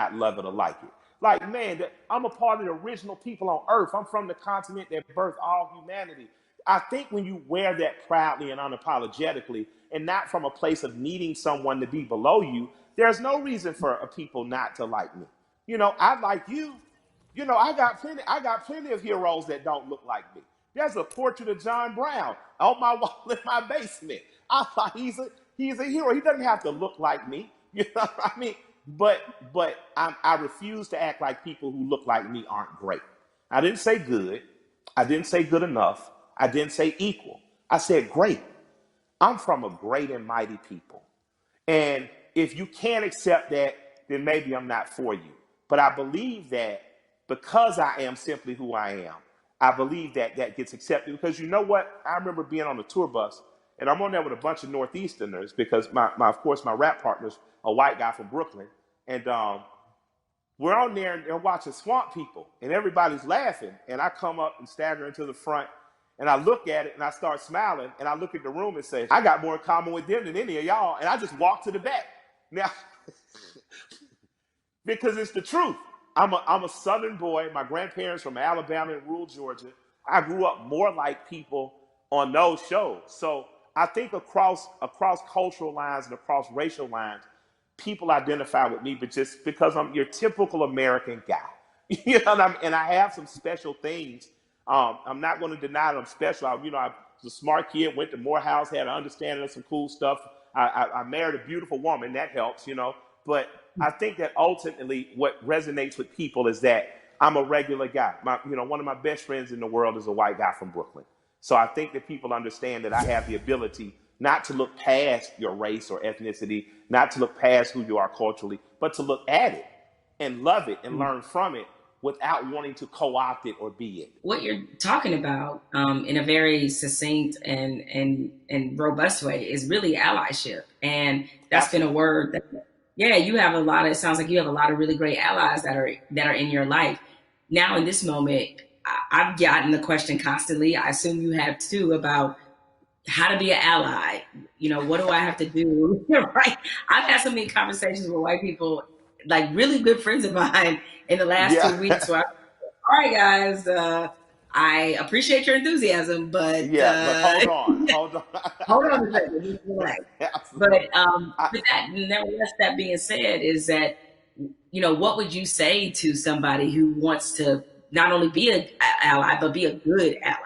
not love it or like it. Like, man, I'm a part of the original people on earth. I'm from the continent that birthed all humanity. I think when you wear that proudly and unapologetically, and not from a place of needing someone to be below you, there's no reason for a people not to like me. I like you. I got plenty of heroes that don't look like me. There's a portrait of John Brown on my wall in my basement. I thought he's a hero. He doesn't have to look like me. You know what I mean? But I refuse to act like people who look like me aren't great. I didn't say good. I didn't say good enough. I didn't say equal. I said great. I'm from a great and mighty people. And if you can't accept that, then maybe I'm not for you. But I believe that because I am simply who I am, I believe that that gets accepted. Because you know what? I remember being on a tour bus, and I'm on there with a bunch of Northeasterners because of course, my rap partner's a white guy from Brooklyn. And we're on there and they're watching Swamp People, and everybody's laughing. And I come up and stagger into the front, and I look at it and I start smiling, and I look at the room and say, I got more in common with them than any of y'all. And I just walk to the back. Now, because it's the truth. I'm a Southern boy. My grandparents from Alabama and rural Georgia. I grew up more like people on those shows. So I think across cultural lines and across racial lines, people identify with me, but just because I'm your typical American guy. And I have some special things. I'm not going to deny that I'm special. I was a smart kid, went to Morehouse, had an understanding of some cool stuff. I married a beautiful woman. That helps, But I think that ultimately what resonates with people is that I'm a regular guy. One of my best friends in the world is a white guy from Brooklyn. So I think that people understand that I have the ability not to look past your race or ethnicity, not to look past who you are culturally, but to look at it and love it and learn from it without wanting to co-opt it or be it. What you're talking about in a very succinct and robust way is really allyship. And that's Absolutely. been a word that, yeah, it sounds like you have a lot of really great allies that are in your life. Now in this moment, I've gotten the question constantly. I assume you have too, about how to be an ally. What do I have to do? Right. I've had so many conversations with white people, like really good friends of mine in the last 2 weeks where all right, guys, I appreciate your enthusiasm, but but hold on. hold on a second, just relax. But nevertheless, that being said, is that what would you say to somebody who wants to not only be an ally but be a good ally?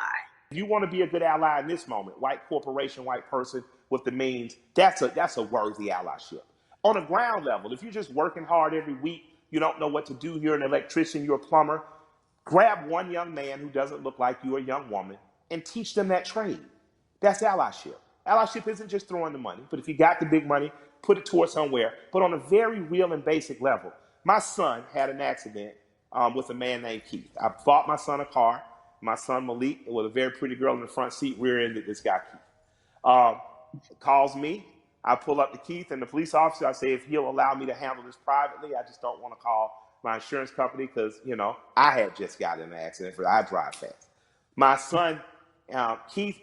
If you want to be a good ally in this moment, white corporation, white person with the means, that's a worthy allyship. On a ground level, if you're just working hard every week, you don't know what to do, you're an electrician, you're a plumber, grab one young man who doesn't look like you, a young woman, and teach them that trade. That's allyship. Allyship isn't just throwing the money, but if you got the big money, put it towards somewhere. But on a very real and basic level, my son had an accident with a man named Keith. I bought my son a car. My son Malik, with a very pretty girl in the front seat, rear-ended this guy Keith. Calls me. I pull up to Keith and the police officer. I say, if he'll allow me to handle this privately, I just don't want to call my insurance company because, I had just got in an accident. I drive fast. My son, Keith,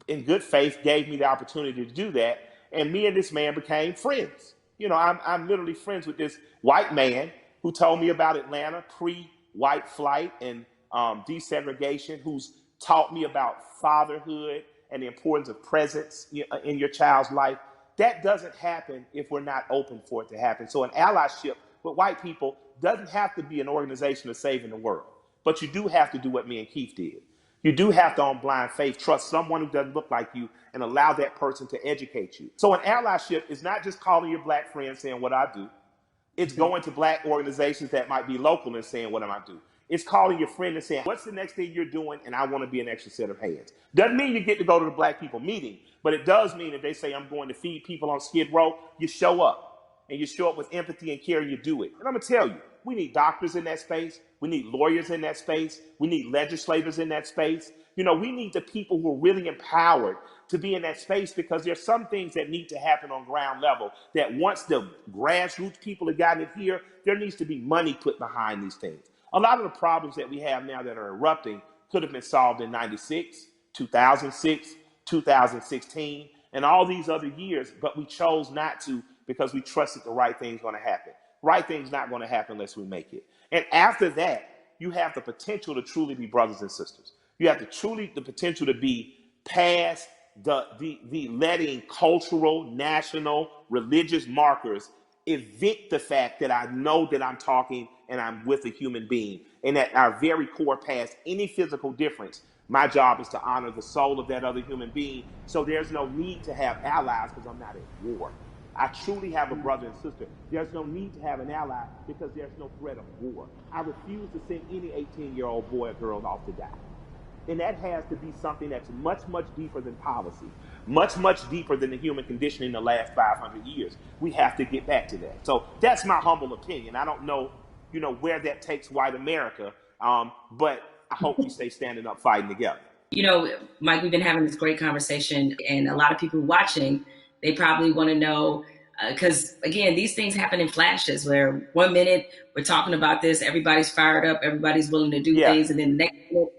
in good faith, gave me the opportunity to do that. And me and this man became friends. I'm literally friends with this white man who told me about Atlanta pre-white flight and desegregation, who's taught me about fatherhood and the importance of presence in your child's life. That doesn't happen if we're not open for it to happen. So an allyship with white people doesn't have to be an organization of saving the world. But you do have to do what me and Keith did. You do have to, on blind faith, trust someone who doesn't look like you and allow that person to educate you. So an allyship is not just calling your black friend saying what I do. It's going to black organizations that might be local and saying, what am I do? It's calling your friend and saying, what's the next thing you're doing? And I want to be an extra set of hands. Doesn't mean you get to go to the black people meeting, but it does mean if they say, I'm going to feed people on Skid Row, you show up. And you show up with empathy and care, you do it. And I'm going to tell you, we need doctors in that space. We need lawyers in that space. We need legislators in that space. We need the people who are really empowered to be in that space, because there's some things that need to happen on ground level that once the grassroots people have gotten it here, there needs to be money put behind these things. A lot of the problems that we have now that are erupting could have been solved in 96, 2006, 2016, and all these other years, but we chose not to because we trusted the right thing's going to happen. right thing's not going to happen unless we make it. And after that, you have the potential to truly be brothers and sisters. You have the potential to be past the letting cultural, national, religious markers evict the fact that I know that I'm talking and I'm with a human being, and at our very core, past any physical difference, my job is to honor the soul of that other human being. So there's no need to have allies because I'm not at war. I truly have a brother and sister. There's no need to have an ally because there's no threat of war. I refuse to send any 18-year-old boy or girl off to die. And that has to be something that's much, much deeper than policy, much, much deeper than the human condition in the last 500 years. We have to get back to that. So that's my humble opinion. I don't know, where that takes white America, but I hope we stay standing up, fighting together. Mike, we've been having this great conversation, and a lot of people watching, they probably want to know, because again, these things happen in flashes where 1 minute we're talking about this, everybody's fired up, everybody's willing to do things, and then the next minute,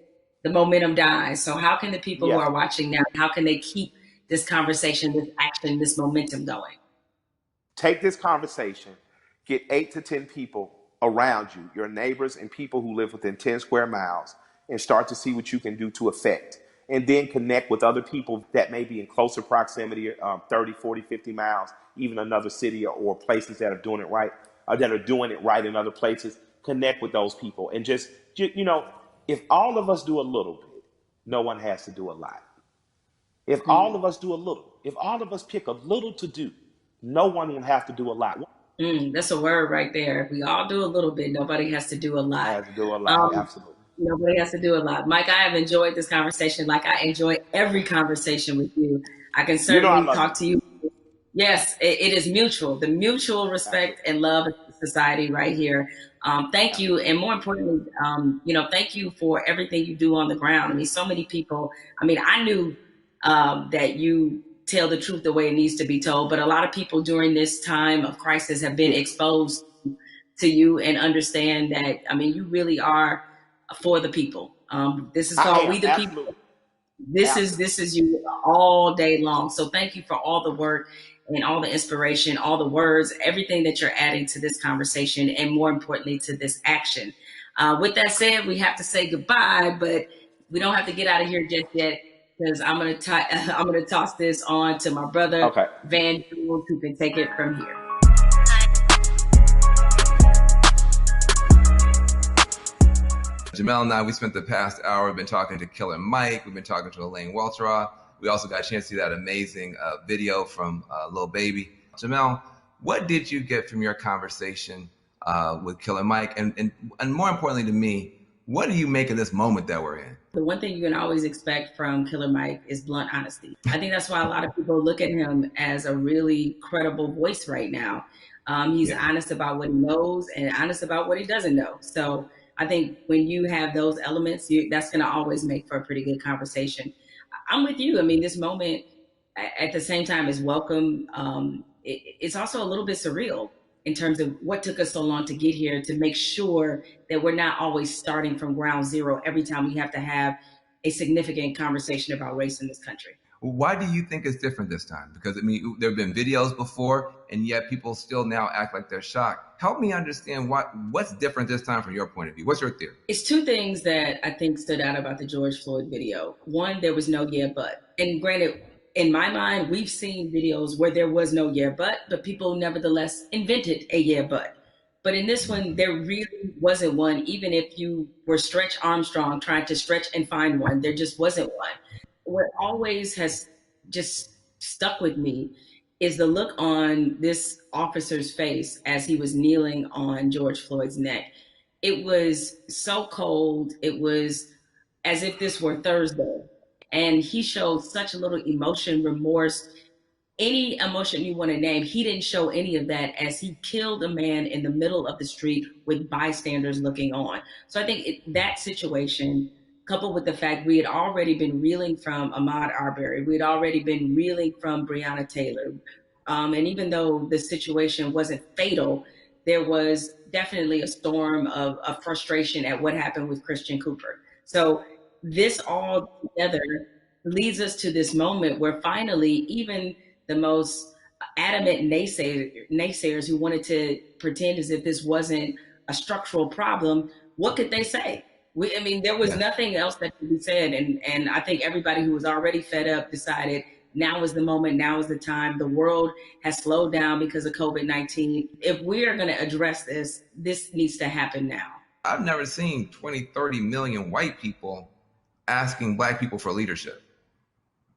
the momentum dies. So how can the people who are watching now, how can they keep this conversation, this action, this momentum going? Take this conversation, get 8 to 10 people around you, your neighbors and people who live within 10 square miles, and start to see what you can do to affect. And then connect with other people that may be in closer proximity, 30, 40, 50 miles, even another city or places that are doing it right, in other places. Connect with those people and just if all of us do a little bit, no one has to do a lot. If all of us do a little, if all of us pick a little to do, no one will have to do a lot. That's a word right there. If we all do a little bit, nobody has to do a lot. Has to do a lot, absolutely. Nobody has to do a lot. Mike, I have enjoyed this conversation like I enjoy every conversation with you. I can certainly talk to you. Yes, it is mutual. The mutual respect and love of society right here. Thank you. And more importantly, thank you for everything you do on the ground. I mean, so many people, I knew that you tell the truth the way it needs to be told, but a lot of people during this time of crisis have been exposed to you and understand that, you really are for the people. This is called We the People. This is you all day long. So thank you for all the work and all the inspiration, all the words, everything that you're adding to this conversation, and more importantly, to this action. With that said, we have to say goodbye, but we don't have to get out of here just yet, because I'm gonna toss this on to my brother, Van Jules, who can take it from here. Jamel and I, we spent the past hour, we've been talking to Killer Mike, we've been talking to Elaine Welteroth. We also got a chance to see that amazing video from Lil Baby. Jamel, what did you get from your conversation with Killer Mike? And more importantly to me, what do you make of this moment that we're in? The one thing you can always expect from Killer Mike is blunt honesty. I think that's why a lot of people look at him as a really credible voice right now. He's honest about what he knows and honest about what he doesn't know. So I think when you have those elements, that's going to always make for a pretty good conversation. I'm with you. This moment at the same time is welcome. It's also a little bit surreal in terms of what took us so long to get here, to make sure that we're not always starting from ground zero every time we have to have a significant conversation about race in this country. Why do you think it's different this time? Because there have been videos before, and yet people still now act like they're shocked. Help me understand what's different this time from your point of view. What's your theory? It's two things that I think stood out about the George Floyd video. One, there was no yeah, but. And granted, in my mind, we've seen videos where there was no yeah, but people nevertheless invented a yeah, but. But in this one, there really wasn't one. Even if you were Stretch Armstrong trying to stretch and find one, there just wasn't one. What always has just stuck with me is the look on this officer's face as he was kneeling on George Floyd's neck. It was so cold. It was as if this were Thursday. And he showed such little emotion, remorse, any emotion you want to name. He didn't show any of that as he killed a man in the middle of the street with bystanders looking on. So I think that situation, coupled with the fact we had already been reeling from Ahmaud Arbery, we had already been reeling from Breonna Taylor. And even though the situation wasn't fatal, there was definitely a storm of frustration at what happened with Christian Cooper. So this all together leads us to this moment where finally even the most adamant naysayers who wanted to pretend as if this wasn't a structural problem, what could they say? I mean, there was nothing else that could be said. And I think everybody who was already fed up decided now is the moment, now is the time. The world has slowed down because of COVID-19. If we are going to address this, this needs to happen now. I've never seen 20, 30 million white people asking black people for leadership.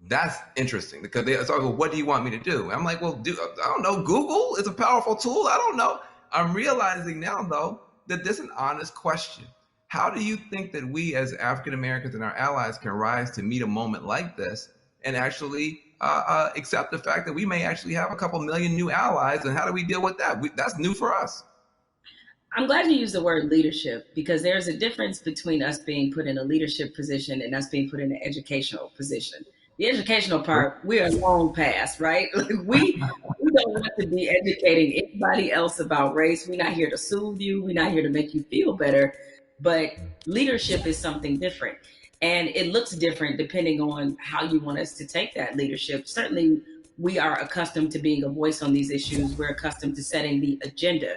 That's interesting because they start going, what do you want me to do? I'm like, well, I don't know. Google is a powerful tool. I don't know. I'm realizing now, though, that this is an honest question. How do you think that we as African Americans and our allies can rise to meet a moment like this and actually accept the fact that we may actually have a couple million new allies? And how do we deal with that? That's new for us. I'm glad you used the word leadership because there's a difference between us being put in a leadership position and us being put in an educational position. The educational part, we are long past, right? Like we don't want to be educating anybody else about race. We're not here to soothe you. We're not here to make you feel better. But leadership is something different. And it looks different depending on how you want us to take that leadership. Certainly, we are accustomed to being a voice on these issues. We're accustomed to setting the agenda.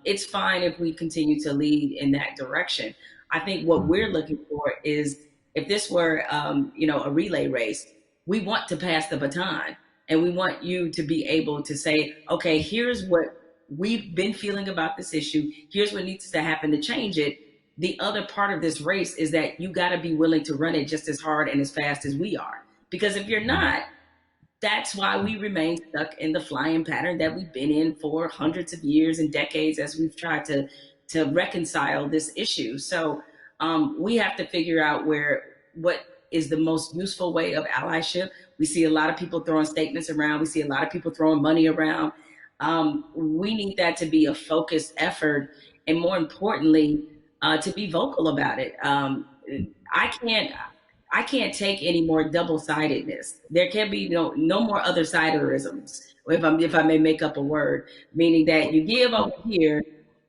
It's fine if we continue to lead in that direction. I think what we're looking for is if this were, a relay race, we want to pass the baton and we want you to be able to say, okay, here's what we've been feeling about this issue. Here's what needs to happen to change it. The other part of this race is that you got to be willing to run it just as hard and as fast as we are. Because if you're not, that's why we remain stuck in the flying pattern that we've been in for hundreds of years and decades as we've tried to reconcile this issue. So we have to figure out what is the most useful way of allyship. We see a lot of people throwing statements around. We see a lot of people throwing money around. We need that to be a focused effort, and more importantly, to be vocal about it. I can't take any more double-sidedness. There can be no more other-siderisms, if I may make up a word, meaning that you give over here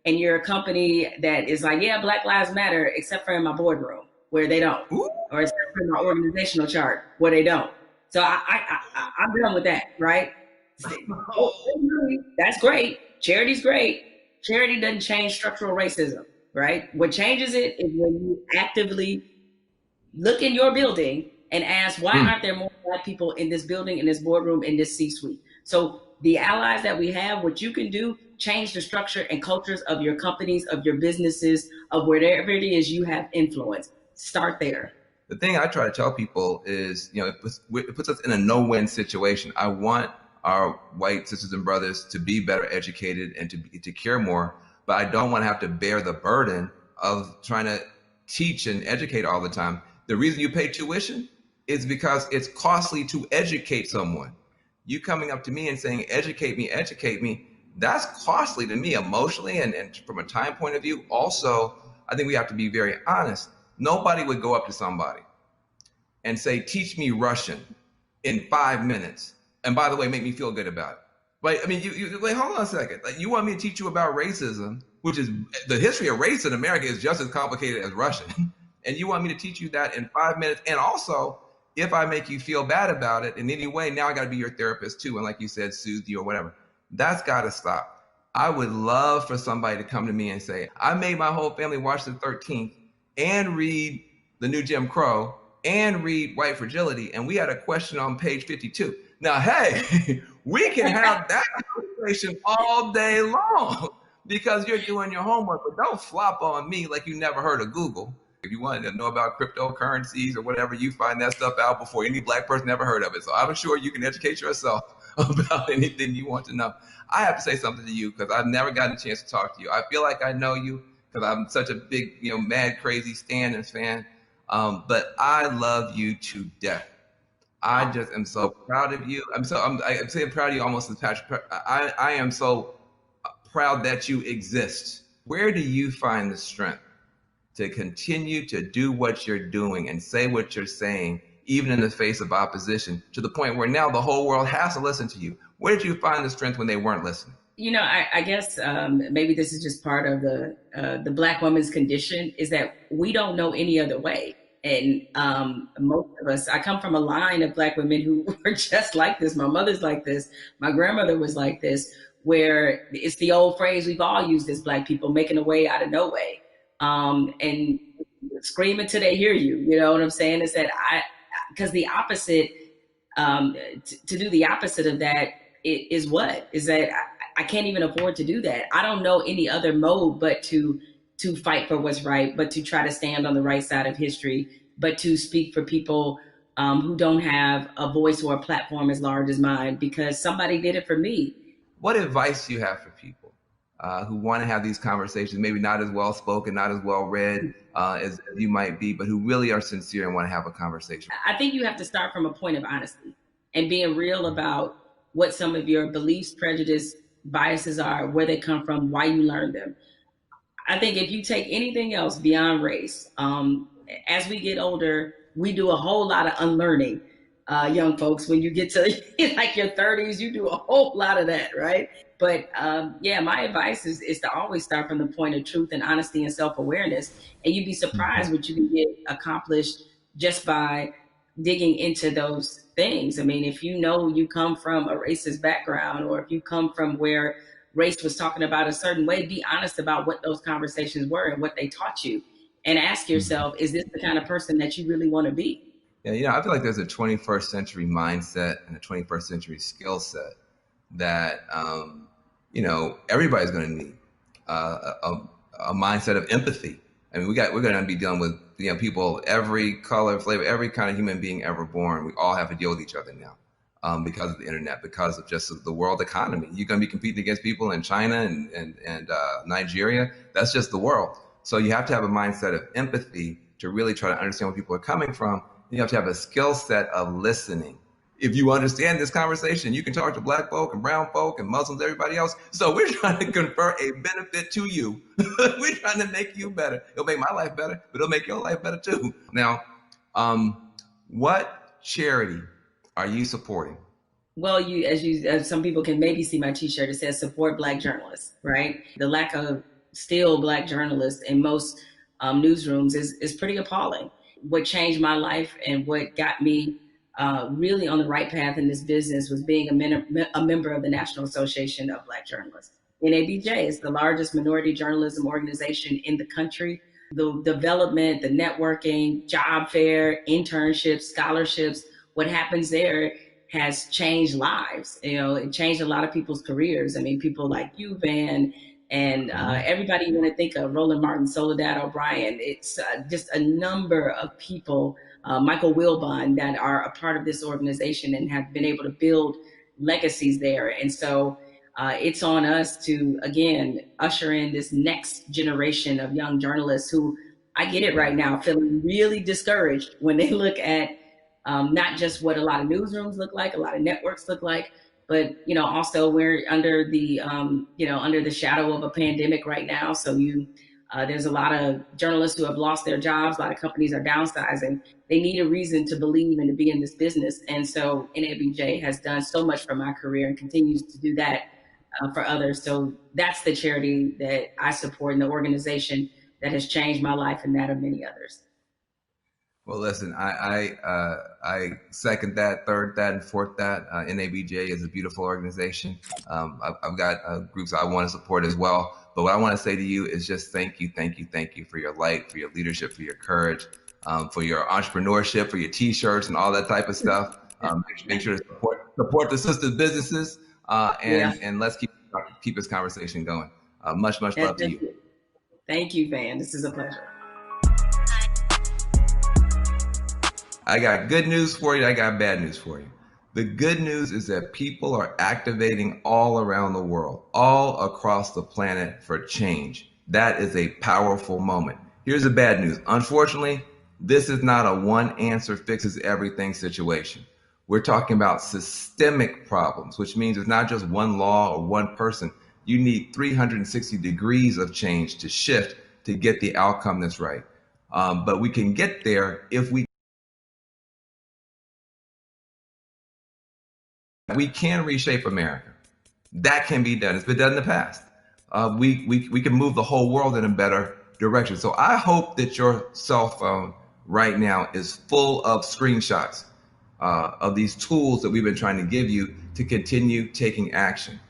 and you're a company that is like, yeah, Black Lives Matter, except for in my boardroom where they don't, or except for in my organizational chart where they don't. So I'm done with that, right? That's great. Charity's great. Charity doesn't change structural racism, right? What changes it is when you actively look in your building and ask, why aren't there more Black people in this building, in this boardroom, in this C-suite? So the allies that we have, what you can do, change the structure and cultures of your companies, of your businesses, of wherever it is you have influence. Start there. The thing I try to tell people is, it puts us in a no-win situation. I want our white sisters and brothers to be better educated and to care more, but I don't want to have to bear the burden of trying to teach and educate all the time. The reason you pay tuition is because it's costly to educate someone. You coming up to me and saying, educate me, that's costly to me emotionally and from a time point of view. Also, I think we have to be very honest. Nobody would go up to somebody and say, teach me Russian in 5 minutes. And by the way, make me feel good about it. Right? I mean, you wait, hold on a second. Like, you want me to teach you about racism, which is the history of race in America is just as complicated as Russian. And you want me to teach you that in 5 minutes. And also, if I make you feel bad about it in any way, now I got to be your therapist too. And like you said, soothe you or whatever. That's got to stop. I would love for somebody to come to me and say, I made my whole family watch the 13th and read The New Jim Crow and read White Fragility. And we had a question on page 52. Now, hey, we can have that conversation all day long because you're doing your homework, but don't flop on me like you never heard of Google. If you wanted to know about cryptocurrencies or whatever, you find that stuff out before any Black person ever heard of it. So I'm sure you can educate yourself about anything you want to know. I have to say something to you because I've never gotten a chance to talk to you. I feel like I know you because I'm such a big, mad, crazy Stan and fan. But I love you to death. I just am so proud of you. I'm saying proud of you almost as Patrick. I am so proud that you exist. Where do you find the strength to continue to do what you're doing and say what you're saying, even in the face of opposition, to the point where now the whole world has to listen to you? Where did you find the strength when they weren't listening? I guess maybe this is just part of the Black woman's condition, is that we don't know any other way. And most of us, I come from a line of Black women who were just like this. My mother's like this. My grandmother was like this, where it's the old phrase we've all used as Black people, making a way out of no way. And scream until they hear you. You know what I'm saying? Is that because the opposite, to do the opposite of that is what? Is that I can't even afford to do that. I don't know any other mode but to fight for what's right, but to try to stand on the right side of history, but to speak for people who don't have a voice or a platform as large as mine, because somebody did it for me. What advice do you have for people who want to have these conversations, maybe not as well spoken, not as well read as you might be, but who really are sincere and want to have a conversation? I think you have to start from a point of honesty and being real about what some of your beliefs, prejudice, biases are, where they come from, why you learned them. I think if you take anything else beyond race, as we get older, we do a whole lot of unlearning. Young folks, when you get to like your 30s, you do a whole lot of that, right? But yeah, my advice is to always start from the point of truth and honesty and self-awareness. And you'd be surprised what you can get accomplished just by digging into those things. I mean, if you know you come from a racist background, or if you come from where race was talking about a certain way, be honest about what those conversations were and what they taught you. And ask yourself, is this the kind of person that you really want to be? Yeah, I feel like there's a 21st century mindset and a 21st century skill set that, everybody's going to need a mindset of empathy. I mean, we're going to be dealing with people, every color, flavor, every kind of human being ever born. We all have to deal with each other now. Because of the internet, because of just the world economy. You're going to be competing against people in China and Nigeria. That's just the world. So you have to have a mindset of empathy to really try to understand where people are coming from. You have to have a skill set of listening. If you understand this conversation, you can talk to Black folk and brown folk and Muslims, everybody else. So we're trying to confer a benefit to you. We're trying to make you better. It'll make my life better, but it'll make your life better too. Now, what charity are you supporting? Well, as some people can maybe see my T-shirt, it says support Black journalists, right? The lack of still Black journalists in most newsrooms is pretty appalling. What changed my life and what got me really on the right path in this business was being a member of the National Association of Black Journalists. NABJ is the largest minority journalism organization in the country. The development, the networking, job fair, internships, scholarships, what happens there has changed lives. It changed a lot of people's careers. I mean, people like you, Van, and everybody you want to think of, Roland Martin, Soledad O'Brien. It's just a number of people, Michael Wilbon, that are a part of this organization and have been able to build legacies there. And so it's on us to, again, usher in this next generation of young journalists who, I get it right now, feeling really discouraged when they look at not just what a lot of newsrooms look like, a lot of networks look like, but also we're under the under the shadow of a pandemic right now. So there's a lot of journalists who have lost their jobs. A lot of companies are downsizing. They need a reason to believe and to be in this business. And so NABJ has done so much for my career and continues to do that for others. So that's the charity that I support and the organization that has changed my life and that of many others. Well, listen, I second that, third that, and fourth that. NABJ is a beautiful organization. I've got groups I want to support as well. But what I want to say to you is just thank you for your light, for your leadership, for your courage, for your entrepreneurship, for your T-shirts and all that type of stuff. Make sure to support the sisters' businesses, and let's keep this conversation going. Much love to you. Thank you, Van. This is a pleasure. I got good news for you. I got bad news for you. The good news is that people are activating all around the world, all across the planet for change. That is a powerful moment. Here's the bad news. Unfortunately, this is not a one answer fixes everything situation. We're talking about systemic problems, which means it's not just one law or one person. You need 360 degrees of change to shift to get the outcome that's right. But we can get there if we can reshape America. That can be done. It's been done in the past. We can move the whole world in a better direction. So I hope that your cell phone right now is full of screenshots of these tools that we've been trying to give you to continue taking action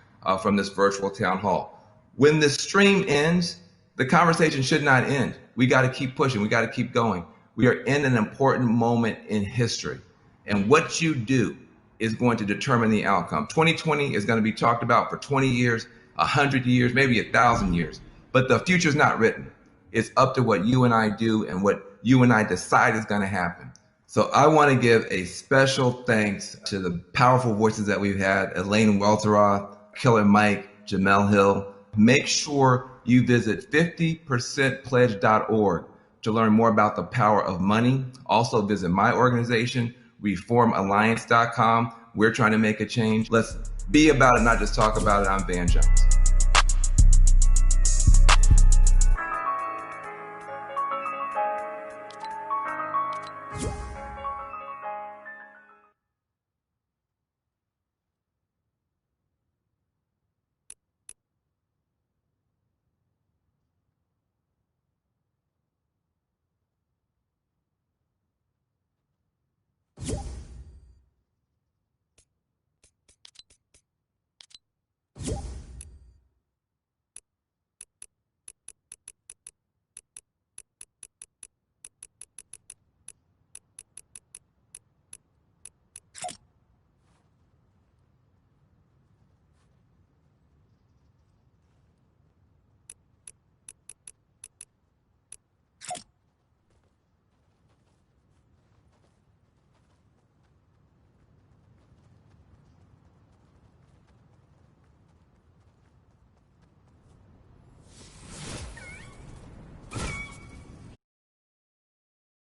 from this virtual town hall. When the stream ends, the conversation should not end. We got to keep pushing. We got to keep going. We are in an important moment in history. And what you do is going to determine the outcome. 2020 is going to be talked about for 20 years, 100 years, maybe 1,000 years. But the future is not written. It's up to what you and I do and what you and I decide is going to happen. So I want to give a special thanks to the powerful voices that we've had, Elaine Welteroth, Killer Mike, Jamel Hill. Make sure you visit 50percentpledge.org to learn more about the power of money. Also visit my organization, reformalliance.com. We're trying to make a change. Let's be about it, not just talk about it. I'm Van Jones.